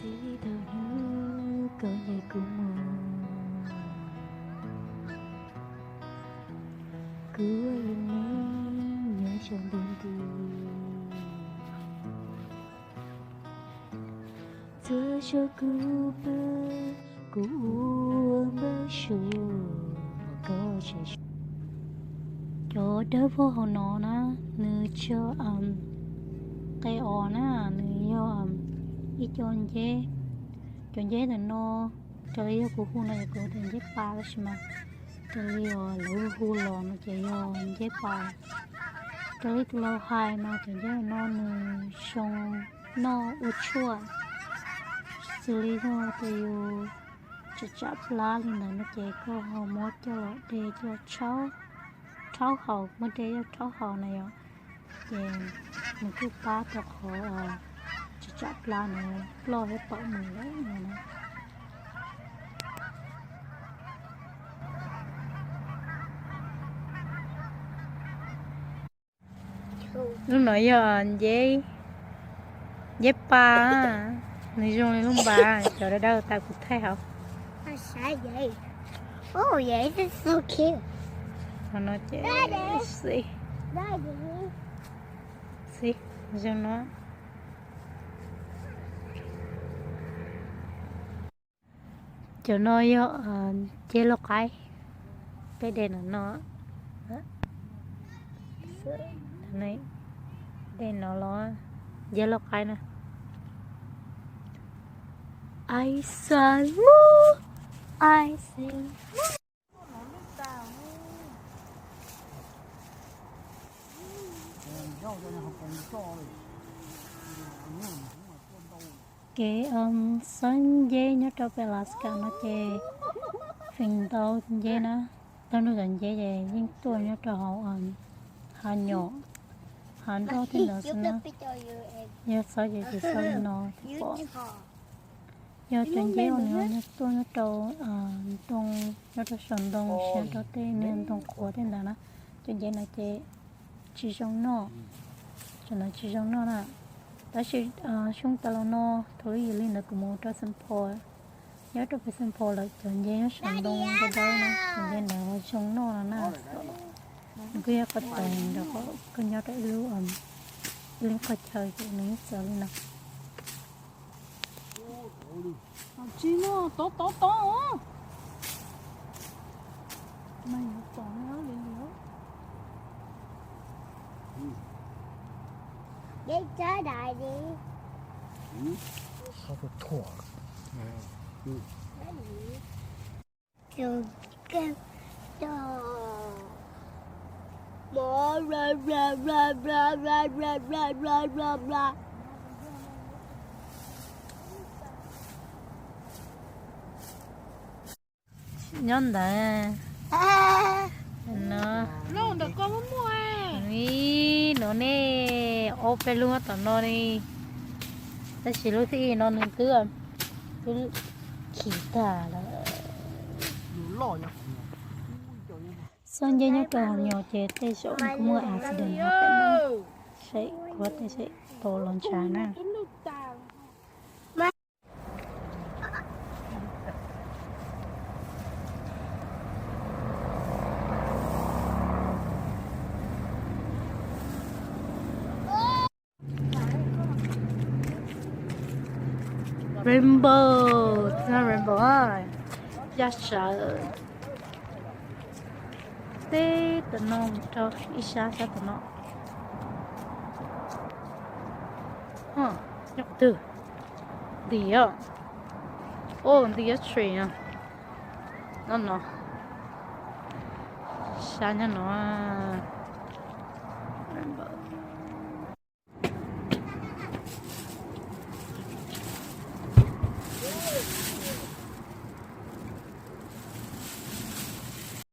đi đâu nữa có nhảy cùng mơ cứ lần này nhớ trong đêm đi giữa cho cứ bơ cứ uống bơ sầu có chạy cho đỡ vô hồ nó na nữ cho cây ỏ na nữ yo ít chọn dễ là nó chơi của khu này của thành dễ pa đó mà chơi lũ khu lò nó chơi dễ pa chơi từ lâu hai mà chơi dễ nó nữ sông nó u chua xử lý nó từ chặt lá lên là nó chơi có hồ mót cho để cho cháu hậu mới để cho cháu hậu này rồi về mình cứ phá cho họ chặt lá này lo hết bỏ mình đấy này nè lúc nãy giờ dép pa này dùng này lúc bà chờ ở đâu ta cũng thấy không sao vậy? Oh, yeah, this is so cute. nó chơi xí Daddy. xí dùng nó cho nó chế lọc cái đèn của nó này đèn nó chế lọc nè I saw I see cái son dê nhớ cho Alaska nó chè phình tàu dê nó tao nó gần dê dê nhưng tôi nhớ cho họ họ nhỏ họ đó thì nó nó nhớ sao vậy thì sao nó thì bỏ nhớ chuyện dê nó nhớ tôi nhớ trâu trong nhớ cho sườn đông xem cho tên nên đông khóa tên đó nó chuyện dê nó chè chỉ trong nó cho nó chỉ trong nó nè đó chỉ chúng ta là nó thôi gì lên là cũng muốn cho sinh phò nhớ cho phải sinh phò là chọn dây nó sẵn đông cái đó nè chọn dây nào trong nó là nè cái có tiền rồi có nhớ tới lưu lên có chơi cái này sợ lên nè chi nó to mày to nó lên nữa Đi chơi đại đi. sao có thua Trường kêu to. Blah blah blah blah blah blah blah blah blah blah blah. nhớ nó được con muốn mua ý nó nè ốp luôn á tao nó đi ta chỉ lúc thì nó nên cứ chỉ ta là lo nhá son dây nhớ cho nhỏ trẻ tê số cũng mua accident happen nó sẽ có thể sẽ to lon trà nè rainbow ra rainbow ơi giá sợ tê tận non cho ít xa xa tận nó nhóc từ đi á đi á tree à nó xa nha nó rainbow